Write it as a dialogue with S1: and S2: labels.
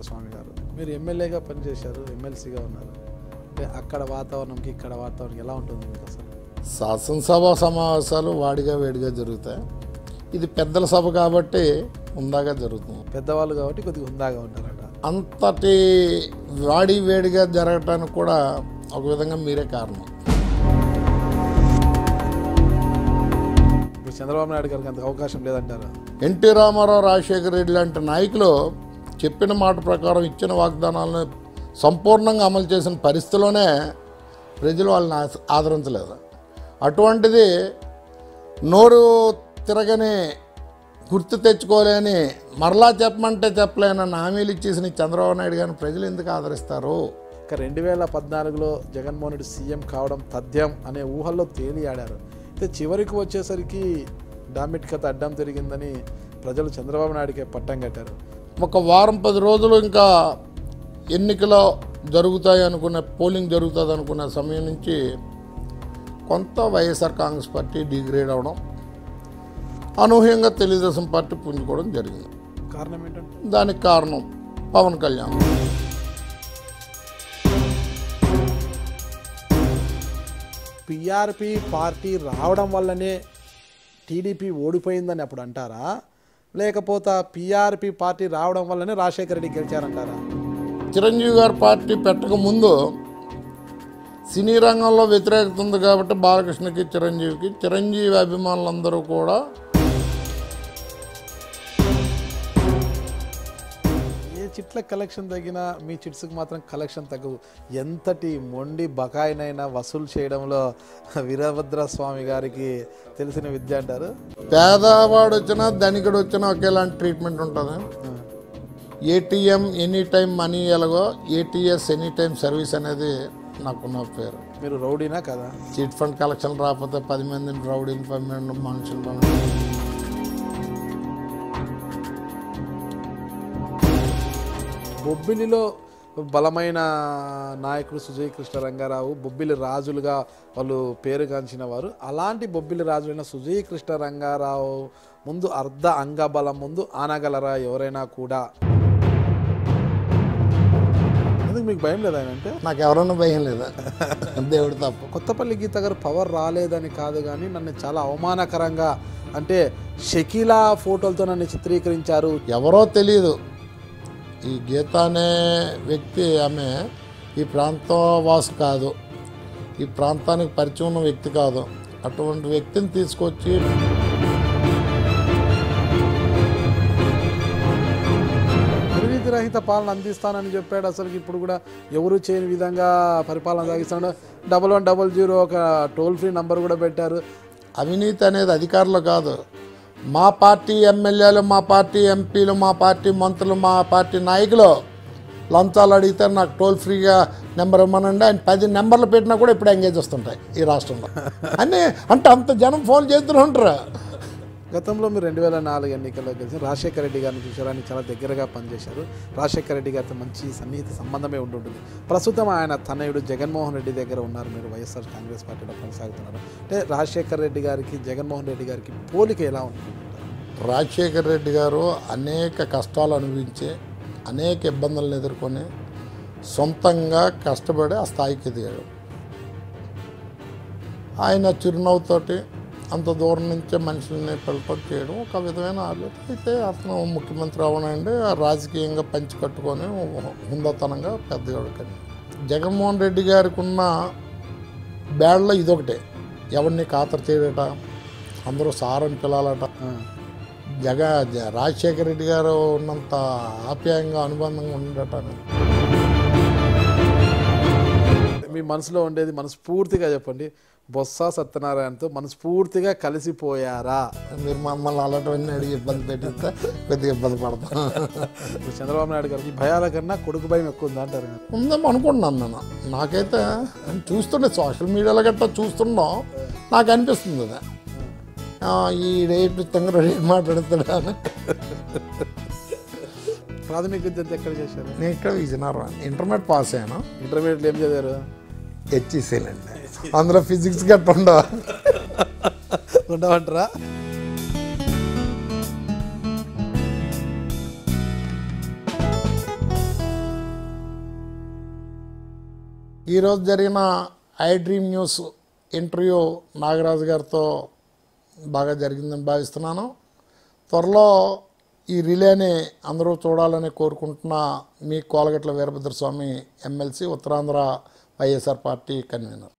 S1: స్వామి గారు మీరు ఎమ్మెల్యేగా పనిచేశారు, ఎమ్మెల్సీగా ఉన్నారు. అంటే అక్కడ వాతావరణంకి ఇక్కడ వాతావరణం ఎలా ఉంటుంది మీకు అసలు?
S2: శాసనసభ సమావేశాలు వాడిగా వేడిగా జరుగుతాయి. ఇది పెద్దల సభ కాబట్టి హుందాగా జరుగుతుంది.
S1: పెద్దవాళ్ళు కాబట్టి కొద్దిగా హుందాగా ఉంటారట.
S2: అంతటి వాడి వేడిగా జరగటానికి కూడా ఒక విధంగా మీరే కారణం.
S1: ఇప్పుడు చంద్రబాబు నాయుడు గారికి అంత అవకాశం లేదంటారా?
S2: ఎన్టీ రామారావు, రాజశేఖర రెడ్డి లాంటి నాయకులు చెప్పిన మాట ప్రకారం ఇచ్చిన వాగ్దానాలను సంపూర్ణంగా అమలు చేసిన పరిస్థితిలోనే ప్రజలు వాళ్ళని ఆదరించలేదు. అటువంటిది నోరు తిరగని, గుర్తు తెచ్చుకోలేని, మరలా చెప్పమంటే చెప్పలేని హామీలు ఇచ్చేసిన చంద్రబాబు నాయుడు గారిని ప్రజలు ఎందుకు ఆదరిస్తారు?
S1: ఇక 2014లో జగన్మోహన్ రెడ్డి సీఎం కావడం తథ్యం అనే ఊహల్లో తేలియాడారు. అయితే చివరికి వచ్చేసరికి డాంబిట్కత అడ్డం తిరిగిందని ప్రజలు చంద్రబాబు నాయుడికే పట్టం కట్టారు.
S2: ఒక వారం 10 రోజులు ఇంకా ఎన్నికలు జరుగుతాయి అనుకునే, పోలింగ్ జరుగుతుంది అనుకునే సమయం నుంచి కొంత వైఎస్ఆర్ కాంగ్రెస్ పార్టీ డిగ్రేడ్ అవడం, అనూహ్యంగా తెలుగుదేశం పార్టీ పుంజుకోవడం జరిగింది.
S1: కారణం ఏంటంటే
S2: దానికి కారణం పవన్ కళ్యాణ్.
S1: పిఆర్పి పార్టీ రావడం వల్లనే టీడీపీ ఓడిపోయిందని అప్పుడు అంటారా, లేకపోతే పిఆర్పి పార్టీ రావడం వల్లనే రాజశేఖర రెడ్డి గెలిచారంటారా?
S2: చిరంజీవి గారి పార్టీ పెట్టక ముందు సినీ రంగంలో వ్యతిరేకత ఉంది కాబట్టి బాలకృష్ణకి, చిరంజీవి అభిమానులందరూ కూడా
S1: ఏ చిట్ల కలెక్షన్ తగ్గినా మీ చిట్స్కి మాత్రం కలెక్షన్ తగ్గవు. ఎంతటి మొండి బకాయినైనా వసూలు చేయడంలో వీరభద్ర స్వామి గారికి తెలిసిన విద్య అంటారు.
S2: పేదవాడు వచ్చినా ధనికుడు వచ్చినా ఒకేలాంటి ట్రీట్మెంట్ ఉంటుంది. ఏటీఎం ఎనీ టైం మనీ ఎలాగో ఏటీఎస్ ఎనీ టైం సర్వీస్ అనేది నాకున్న పేరు.
S1: మీరు రౌడీనా కదా?
S2: చిట్ ఫండ్ కలెక్షన్ రాకపోతే 10 మందిని రౌడీని పంపించడం, మనుషులు పంపించడం.
S1: బొబ్బిలిలో బలమైన నాయకుడు సుజయ్ కృష్ణ రంగారావు, బొబ్బిలి రాజులుగా వాళ్ళు పేరుగాంచిన వారు. అలాంటి బొబ్బిలి రాజులైన సుజయ్ కృష్ణ రంగారావు ముందు అర్ధ అంగబలం ముందు ఆనగలరా ఎవరైనా కూడా? ఎందుకు మీకు భయం లేదా? అంటే
S2: నాకు ఎవరన్నా భయం లేదా? దేవుడు తప్ప.
S1: కొత్తపల్లి గీత గారు పవర్ రాలేదని కాదు కానీ నన్ను చాలా అవమానకరంగా, అంటే షకీలా ఫోటోలతో నన్ను చిత్రీకరించారు.
S2: ఎవరో తెలియదు. ఈ గీత అనే వ్యక్తి, ఆమె ఈ ప్రాంతం వాసు కాదు, ఈ ప్రాంతానికి పరిచయం ఉన్న వ్యక్తి కాదు. అటువంటి వ్యక్తిని తీసుకొచ్చి
S1: అవినీతి రహిత పాలన అందిస్తానని చెప్పాడు. అసలు ఇప్పుడు కూడా ఎవరు చేయని విధంగా పరిపాలన సాగిస్తాడు. 1100 ఒక టోల్ ఫ్రీ నంబర్ కూడా పెట్టారు.
S2: అవినీతి అనేది అధికారులు కాదు, మా పార్టీ ఎమ్మెల్యేలు, మా పార్టీ ఎంపీలు, మా పార్టీ మంత్రులు, మా పార్టీ నాయకులు లంచాలు అడిగితే నాకు టోల్ ఫ్రీగా నెంబర్ ఇవ్వమనండి. ఆయన 10 నెంబర్లు పెట్టినా కూడా ఇప్పుడు ఎంగేజ్ వస్తుంటాయి ఈ రాష్ట్రంలో. అని అంటే అంత జనం ఫోన్ చేస్తూనే ఉంటారు.
S1: గతంలో మీరు 2004 ఎన్నికల్లో కలిసి రాజశేఖర రెడ్డి గారిని చూశారు. ఆయన చాలా దగ్గరగా పనిచేశారు. రాజశేఖర రెడ్డి గారితో మంచి సన్నిహిత సంబంధమే ఉంటుంటుంది. ప్రస్తుతం ఆయన తనయుడు జగన్మోహన్ రెడ్డి దగ్గర ఉన్నారు. మీరు వైఎస్ఆర్ కాంగ్రెస్ పార్టీలో కొనసాగుతున్నారు. అంటే రాజశేఖర రెడ్డి గారికి, జగన్మోహన్ రెడ్డి గారికి పోలిక ఎలా ఉంటుంది?
S2: రాజశేఖర రెడ్డి గారు అనేక కష్టాలు అనుభవించి, అనేక ఇబ్బందులను ఎదుర్కొని సొంతంగా కష్టపడి ఆ స్థాయికి ఎదిగాడు. ఆయన చిరునవ్వుతోటి అంత దూరం నుంచే మనుషుల్ని పిలుపడి చేయడం ఒక విధమైన ఆలోచన. అయితే అతను ముఖ్యమంత్రి అవనండి రాజకీయంగా పంచి కట్టుకొని హుందాతనంగా పెద్దగాడు. కానీ జగన్మోహన్ రెడ్డి గారికి ఉన్న బ్యాడ్లో ఇదొకటే, ఎవరిని ఖాతరు చేయడట, అందరూ సారని పిలాలట. రాజశేఖర రెడ్డి గారు ఉన్నంత ఆప్యాయంగా అనుబంధంగా ఉండట. మీ
S1: మనసులో ఉండేది మనస్ఫూర్తిగా చెప్పండి. బొత్స సత్యనారాయణతో మనస్ఫూర్తిగా కలిసిపోయారా?
S2: మీరు మమ్మల్ని అలాంటివన్నీ అడిగి ఇబ్బంది పెట్టిస్తే కొద్దిగా ఇబ్బంది పడతాం.
S1: ఇప్పుడు చంద్రబాబు నాయుడు గారికి భయాల కన్నా కొడుకు భయం ఎక్కువ ఉందా అంటారు?
S2: ఉందేమో అనుకుంటున్నాను నేను. నాకైతే చూస్తుండే సోషల్ మీడియాలో గట్టా చూస్తున్నాం, నాకు అనిపిస్తుంది అది ఈ రేటు తెంగర రేటు మాట్లాడుతాడా అని.
S1: ప్రాథమిక విద్య ఎక్కడ చేశారు?
S2: నేను ఇక్కడ విజయనగరం ఇంటర్మీడియట్ పాస్ అయ్యాను.
S1: ఇంటర్మీడియట్ ఏం చదివారు?
S2: హెచ్ఈసీలండి. అందులో ఫిజిక్స్ గట్ట
S1: ఉండవంటారా?
S2: ఈరోజు జరిగిన I dream news interview Nagaraju గారితో బాగా జరిగిందని భావిస్తున్నాను. త్వరలో ఈ రిలేని అందరూ చూడాలని కోరుకుంటున్న మీ Kolagatla Veerabhadraswamy, MLC, Uttarandhra YSR party convener.